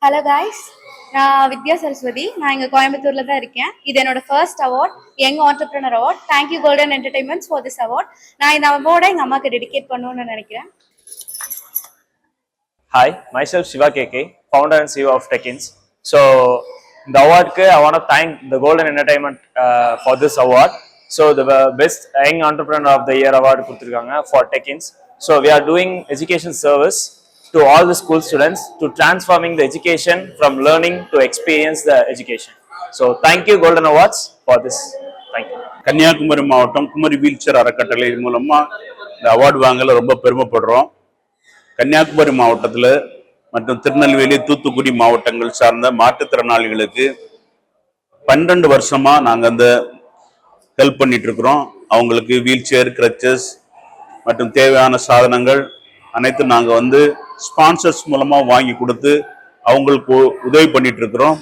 Hello guys, நான் வித்யா சரஸ்வதி. நான் இங்கே கோயம்புத்தூரில் தான் இருக்கேன். இது என்னோட first award, young entrepreneur award. Thank you golden entertainments for this award. நான் இந்த அவார்டை எங்கள் அம்மாவுக்கு டெடிகேட் பண்ணணும்னு நினைக்கிறேன். Hi, myself Shiva KK, founder and CEO of Techins. So, the award I want to thank the Golden Entertainment for this award. So, the best young entrepreneur of the year award for Techins. So, we are doing education service to all the school students to transforming the education from learning to experience the education. So, thank you Golden Awards for this. Thank you. Kanyakumari மாவட்டம் Kumari wheelchair அறக்கட்டளை மூலமா இந்த award வாங்கல ரொம்ப பெருமைப்படுறோம். கன்னியாகுமரி மாவட்டத்தில் மற்றும் திருநெல்வேலி தூத்துக்குடி மாவட்டங்கள் சார்ந்த மாற்றுத்திறனாளிகளுக்கு 12 வருஷமா நாங்கள் அந்த ஹெல்ப் பண்ணிட்டு இருக்கிறோம். அவங்களுக்கு வீல்சேர், கிரச்சஸ் மற்றும் தேவையான சாதனங்கள் அனைத்தும் நாங்கள் ஸ்பான்சர்ஸ் மூலமா வாங்கி கொடுத்து அவங்களுக்கு உதவி பண்ணிட்டு இருக்கிறோம்.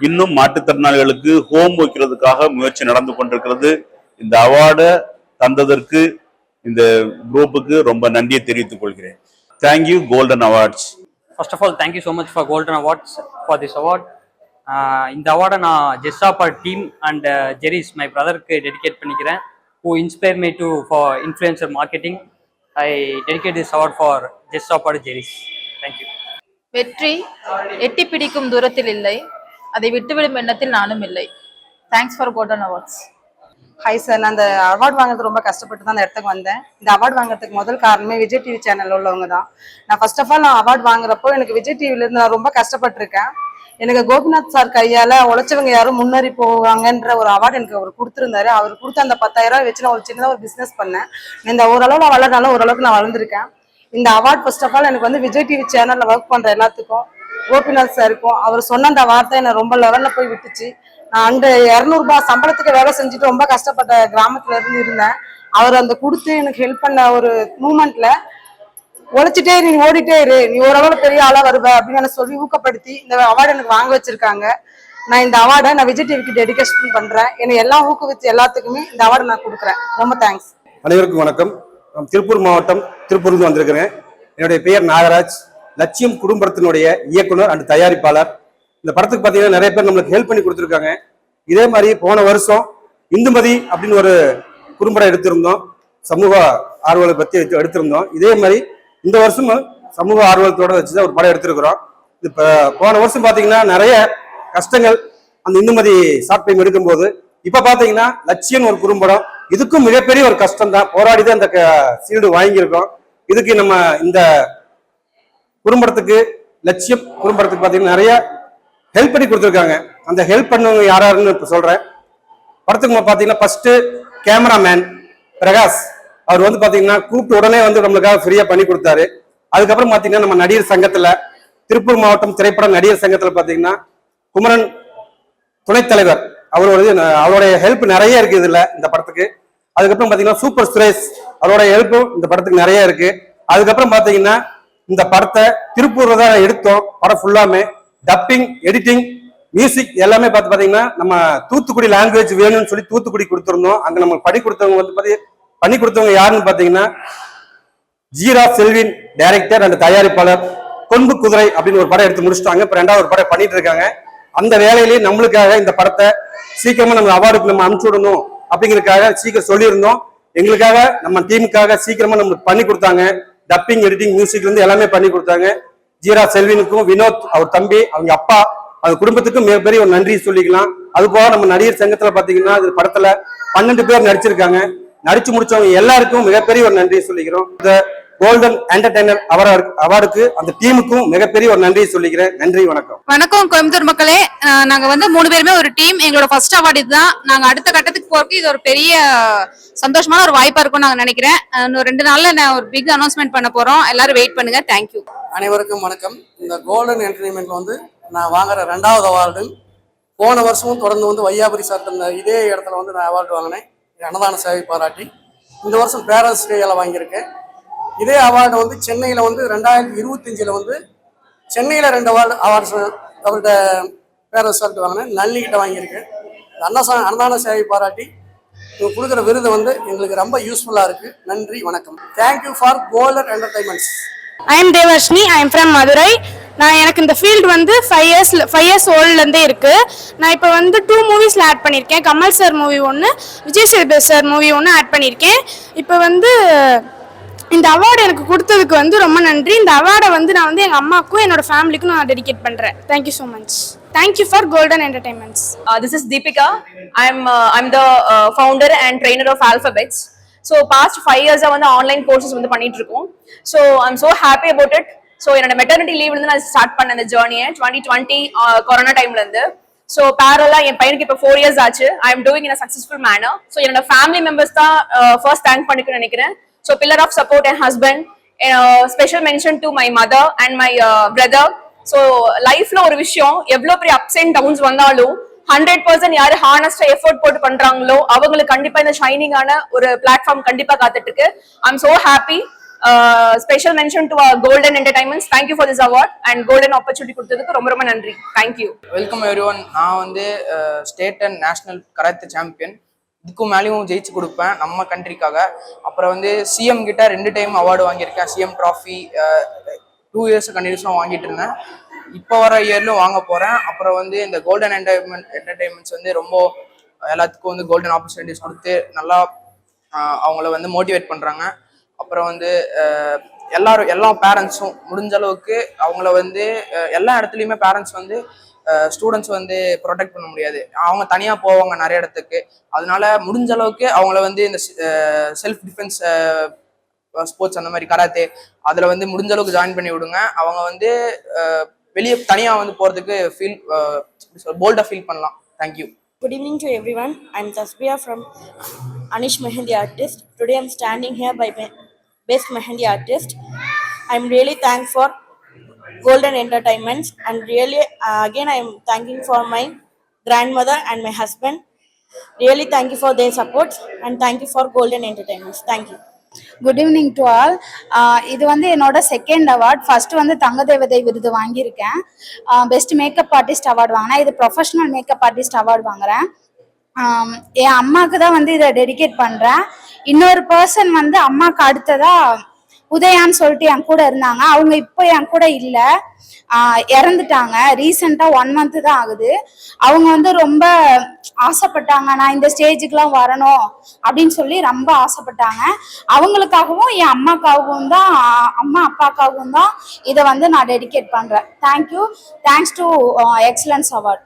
இன்னும் மாற்றுத்திறனாளிகளுக்கு ஹோம் வைக்கிறதுக்காக முயற்சி நடந்து கொண்டிருக்கிறது. இந்த அவார்டை தந்ததற்கு இந்த குரூப்புக்கு ரொம்ப நன்றியை தெரிவித்துக் கொள்கிறேன். Thank you Golden Awards. First of all, thank you so much for Golden Awards for this award. இந்த அவார்டை நான் ஜெஸ்ஸாப்பர் டீம் அண்ட் ஜெரிஸ் மை பிரதருக்கு டெடிகேட் பண்ணிக்கிறேன். who inspired me to for influencer marketing. I dedicate this award for ஜெஸ்ஸாப்பர் ஜெரிஸ். Thank you. வெற்றி எட்டி பிடிக்கும் தூரத்தில் இல்லை, அதை விட்டுவிடும் எண்ணத்தில் நானும் இல்லை. Thanks for golden awards. Hi sir, நான் அந்த அவார்டு வாங்குறது ரொம்ப கஷ்டப்பட்டு தான் அந்த இடத்துக்கு வந்தேன். இந்த அவார்டு வாங்குறதுக்கு முதல் காரணமே விஜய் டிவி சேனல் உள்ளவங்க தான். நான் ஃபர்ஸ்ட் ஆஃப் ஆல் நான் அவார்டு வாங்குறப்போ எனக்கு விஜய் டிவிலேருந்து நான் ரொம்ப கஷ்டப்பட்டிருக்கேன். எனக்கு கோபிநாத் சார் கையால் உழைச்சவங்க யாரும் முன்னேறி போவாங்கன்ற ஒரு அவார்டு எனக்கு அவர் கொடுத்துருந்தாரு. அவர் கொடுத்த அந்த 10,000 வச்சு நான் ஒரு சின்னதாக ஒரு பிஸ்னஸ் பண்ணேன். இந்த ஓரளவு நான் வளர்னாலும் ஓரளவுக்கு நான் வளர்ந்துருக்கேன். இந்த அவார்டு ஃபர்ஸ்ட் ஆஃப் ஆல் எனக்கு விஜய் டிவி சேனலில் ஒர்க் பண்ணுற எல்லாத்துக்கும், கோபிநாத் சாருக்கும் அவர் சொன்ன அந்த வார்த்தை என்னை ரொம்ப லெவலில் போய் விட்டுச்சு. நான் அங்கே 200 ரூபாய் சம்பளத்துக்கு வேலை செஞ்சுட்டு ரொம்ப கஷ்டப்பட்ட கிராமத்துல இருந்து இருந்தேன். அவர் அந்த கொடுத்து எனக்கு ஹெல்ப் பண்ண ஒரு மூமெண்ட்ல உழைச்சிட்டே நீ ஓடிட்டே இரு, நீ ஓரளவு பெரிய ஆளா வருவ அப்படின்னு சொல்லி ஊக்கப்படுத்தி இந்த அவார்டு எனக்கு வாங்க வச்சிருக்காங்க. நான் இந்த அவார்டை நான் விஜய் டிவிக்கு டெடிகேஷன் பண்றேன். என்னை எல்லாம் ஊக்குவிச்சு எல்லாத்துக்குமே இந்த அவார்டு நான் கொடுக்குறேன். ரொம்ப தேங்க்ஸ். அனைவருக்கும் வணக்கம். நான் திருப்பூர் மாவட்டம் திருப்பூருக்கு வந்திருக்கிறேன். என்னுடைய பெயர் நாகராஜ். லட்சியம் குடும்பத்தினுடைய இயக்குனர் அண்ட் தயாரிப்பாளர். இந்த படத்துக்கு பார்த்தீங்கன்னா நிறைய பேர் நம்மளுக்கு ஹெல்ப் பண்ணி கொடுத்துருக்காங்க. இதே மாதிரி போன வருஷம் இந்துமதி அப்படின்னு ஒரு குறும்படம் எடுத்திருந்தோம், சமூக ஆர்வலை பற்றி எடுத்திருந்தோம். இதே மாதிரி இந்த வருஷமும் சமூக ஆர்வலத்தோட வச்சுதான் ஒரு படம் எடுத்திருக்கிறோம். இப்போ போன வருஷம் பார்த்தீங்கன்னா நிறைய கஷ்டங்கள் அந்த இந்துமதி ஷார்ட் டைம் எடுக்கும்போது, இப்போ பார்த்தீங்கன்னா லட்சியம் ஒரு குறும்படம், இதுக்கும் மிகப்பெரிய ஒரு கஷ்டம் தான். போராடி தான் இந்த சீல்டு வாங்கியிருக்கோம். இதுக்கு நம்ம இந்த குறும்படத்துக்கு லட்சியம் குறும்படத்துக்கு பார்த்தீங்கன்னா நிறைய ஹெல்ப் பண்ணி கொடுத்துருக்காங்க. அந்த ஹெல்ப் பண்ணவங்க யாராருன்னு இப்போ சொல்றேன். படத்துக்கு பார்த்தீங்கன்னா ஃபர்ஸ்ட் கேமராமேன் பிரகாஷ், அவர் பார்த்தீங்கன்னா கூப்பிட்டு உடனே நம்மளுக்காக ஃப்ரீயா பண்ணி கொடுத்தாரு. அதுக்கப்புறம் பார்த்தீங்கன்னா நம்ம நடிகர் சங்கத்துல, திருப்பூர் மாவட்டம் திரைப்பட நடிகர் சங்கத்துல பார்த்தீங்கன்னா குமரன் துணைத் தலைவர், அவருடைய ஹெல்ப் நிறைய இருக்கு இதுல இந்த படத்துக்கு. அதுக்கப்புறம் பார்த்தீங்கன்னா சூப்பர் சுரேஷ், அவருடைய ஹெல்ப்பும் இந்த படத்துக்கு நிறைய இருக்கு. அதுக்கப்புறம் பார்த்தீங்கன்னா இந்த படத்தை திருப்பூர்ல தான் எடுத்தோம். படம் ஃபுல்லாமே டப்பிங், எடிட்டிங், மியூசிக் எல்லாமே பார்த்தீங்கன்னா நம்ம தூத்துக்குடி லாங்குவேஜ் வேணும்னு சொல்லி தூத்துக்குடி கொடுத்துருந்தோம். அங்க நம்ம பண்ணி கொடுத்தவங்க யாருன்னு பார்த்தீங்கன்னா ஜீரா செல்வின் டைரக்டர் அண்ட் தயாரிப்பாளர். கொன்பு குதிரை அப்படின்னு ஒரு படம் எடுத்து முடிச்சிட்டாங்க. இப்போ 2வது ஒரு படம் பண்ணிட்டு இருக்காங்க. அந்த வேலையிலேயே நம்மளுக்காக இந்த படத்தை சீக்கிரமா நம்ம அவார்டுக்கு நம்ம அனுப்பிச்சு விடணும் அப்படிங்கிறதுக்காக சீக்கிரம் சொல்லியிருந்தோம். எங்களுக்காக நம்ம டீமுக்காக சீக்கிரமா நம்மளுக்கு பண்ணி கொடுத்தாங்க. டப்பிங், எடிட்டிங், மியூசிக்ல இருந்து எல்லாமே பண்ணி கொடுத்தாங்க. ஜீரா செல்வினுக்கும், வினோத் அவர் தம்பி, அவங்க அப்பா, அவங்க குடும்பத்துக்கும் மிகப்பெரிய ஒரு நன்றி சொல்லிக்கலாம். அது போக நம்ம நடிகர் சங்கத்துல பாத்தீங்கன்னா இந்த படத்துல 12 பேர் நடிச்சிருக்காங்க. நடிச்சு முடிச்சவங்க எல்லாருக்கும் மிகப்பெரிய ஒரு நன்றி சொல்லிக்கிறோம். இந்த கோல்டன் என்டர்டைனர் அவார்டுக்கு அந்த டீமுக்கும் மிகப்பெரிய ஒரு நன்றி சொல்லிக்கிறேன். நன்றி, வணக்கம். வணக்கம் கோயம்புத்தூர் மக்களே. நாங்க 3 பேருமே ஒரு டீம். எங்களோட ஃபர்ஸ்ட் அவார்டு இதுதான். நாங்க அடுத்த கட்டத்துக்கு போறதுக்கு இது ஒரு பெரிய சந்தோஷமான ஒரு வாய்ப்பா இருக்கும் நாங்க நினைக்கிறேன். இன்னும் 2 நாள்ல நான் ஒரு பிக் அனௌன்ஸ்மெண்ட் பண்ண போறோம். எல்லாரும் வெயிட் பண்ணுங்க. தேங்க்யூ. அனைவருக்கும் வணக்கம். இந்த கோல்டன் என்டர்டைன்மெண்ட்ல நான் வாங்குற 2வது அவார்டு. போன வருஷமும் தொடர்ந்து வையாபுரி சார் இதே இடத்துல நான் அவார்டு வாங்கினேன், அன்னதான சேவை பாராட்டி. இந்த வருஷம் பேரண்ட்ஸ் டேல வாங்கியிருக்கேன். இதே அவார்டு சென்னையில் 2025 சென்னையில் 2 அவார்ட்ஸ் அவர்கிட்ட பேரண்ட்ஸ் சார்ட்டு வாங்கினேன். நல்லிக்கிட்ட வாங்கியிருக்கேன். அன்னதான சேவை பாராட்டி இவங்க கொடுக்குற விருது எங்களுக்கு ரொம்ப யூஸ்ஃபுல்லாக இருக்குது. நன்றி, வணக்கம். Thank you for golden entertainments. I am Devarshini, I am from Madurai. நான் எனக்கு இந்த ஃபீல்டு வந்து 5 இயர்ஸ் ஓல்ட்லேருந்தே இருக்குது. நான் இப்போ வந்து 2 மூவிஸில் ஆட் பண்ணியிருக்கேன். கமல் சார் மூவி ஒன்று, விஜய் சேதுபதி சார் மூவி ஒன்று ஆட் பண்ணியிருக்கேன். இப்போ வந்து இந்த அவார்டு எனக்கு கொடுத்ததுக்கு வந்து ரொம்ப நன்றி. இந்த அவார்டை வந்து நான் வந்து எங்கள் அம்மாவுக்கும் என்னோட ஃபேமிலிக்கும் நான் டெடிகேட் பண்ணுறேன். Thank you so much. Thank you for golden entertainments. This is Deepika. I'm the founder and trainer of Alphabets. So past 5 years வந்து ஆன்லைன் கோர்சஸ் வந்து பண்ணிட்டு இருக்கோம். So I'm so happy about it. So என்னோட மெட்டர்னிட்டி லீவ் வந்து நான் start பண்ண இந்த ஜேர்னியை 2020 கொரோனா டைம்ல இருந்து. ஸோ பேரலா என் பையனுக்கு இப்போ 4 years ஆச்சு. I am doing in a successful manner. So என்னோட ஃபேமிலி மெம்பர்ஸ் தான் ஃபர்ஸ்ட் தேங்க் பண்ணிக்கணும்னு நினைக்கிறேன். ஸோ பில்லர் ஆஃப் சப்போர்ட் என் husband, special mention to my mother and my brother. So லைஃப்ல ஒரு விஷயம் எவ்வளோ பெரிய அப்ஸ் அண்ட் டவுன்ஸ் வந்தாலும் 100% யாரு ஹானஸ்டா எஃபோர்ட் போட்டு பண்றாங்களோ அவங்களுக்கு கண்டிப்பா இந்த ஷைனிங்கான ஒரு பிளாட்ஃபார்ம் கண்டிப்பா காத்துட்டு இருக்கு. I am so happy. Special mention to golden entertainments. Thank you for this award and golden opportunity கொடுத்ததுக்கு ரொம்ப ரொம்ப நன்றி. தேங்க்யூ. Welcome everyone. நான் வந்து state and national karate champion. இதுக்கும் மேலேயும் ஜெயிச்சு கொடுப்பேன் நம்ம கண்ட்ரிக்காக. அப்புறம் வந்து சிஎம் கிட்ட 2 டைம் அவார்டு வாங்கியிருக்கேன். சிஎம் ட்ராஃபி 2 இயர்ஸ் கண்டினியூஸாக வாங்கிட்டு இருந்தேன். இப்போ வர இயர்லையும் வாங்க போகிறேன். அப்புறம் வந்து இந்த கோல்டன் என்டர்டைன்மெண்ட்ஸ் வந்து ரொம்ப எல்லாத்துக்கும் வந்து கோல்டன் ஆப்பர்ச்சுனிட்டிஸ் கொடுத்து நல்லா அவங்கள வந்து மோட்டிவேட் பண்ணுறாங்க. அப்புறம் வந்து எல்லா பேரண்ட்ஸும் முடிஞ்ச அளவுக்கு அவங்கள வந்து எல்லா இடத்துலையுமே பேரண்ட்ஸ் வந்து ஸ்டூடெண்ட்ஸ் வந்து ப்ரொடெக்ட் பண்ண முடியாது. அவங்க தனியாக போவாங்க நிறைய இடத்துக்கு. அதனால முடிஞ்ச அளவுக்கு அவங்கள வந்து இந்த செல்ஃப் டிஃபென்ஸ் ஸ்போர்ட்ஸ் அந்த மாதிரி கராத்தே அதில் வந்து முடிஞ்ச அளவுக்கு ஜாயின் பண்ணி விடுங்க. அவங்க வந்து வெளியே தனியாக வந்து போகிறதுக்கு போல்டாக ஃபீல் பண்ணலாம். Thank you. Good evening to everyone. I'm Tasbiya from Anish Mehendi Artist. Today I'm standing here by Best Mehendi Artist. I'm really thankful for Golden Entertainments, and really again I'm thanking for my grandmother and my husband. Really thank you for their support and thank you for Golden Entertainments. Thank you. Good evening to all. இது வந்து என்னோட second award. First வந்து தங்க தேவதை விருது வாங்கியிருக்கேன். Best makeup artist award வாங்கினேன். இது ப்ரொஃபஷனல் மேக்கப் ஆர்டிஸ்ட் அவார்டு வாங்குறேன். என் அம்மாவுக்கு தான் வந்து இதை டெடிகேட் பண்ணுறேன். இன்னொரு பர்சன் வந்து அம்மாவுக்கு அடுத்ததா உதயான்னு சொல்லிட்டு என் கூட இருந்தாங்க. அவங்க இப்போ என் கூட இல்லை, இறந்துட்டாங்க. ரீசெண்டாக 1 month தான் ஆகுது. அவங்க வந்து ரொம்ப ஆசைப்பட்டாங்க நான் இந்த ஸ்டேஜுக்கெலாம் வரணும் அப்படின்னு சொல்லி ரொம்ப ஆசைப்பட்டாங்க. அவங்களுக்காகவும் என் அம்மாக்காகவும் தான், அம்மா அப்பாக்காகவும் தான் இதை வந்து நான் டெடிகேட் பண்ணுறேன். Thank you. Thanks to excellence award.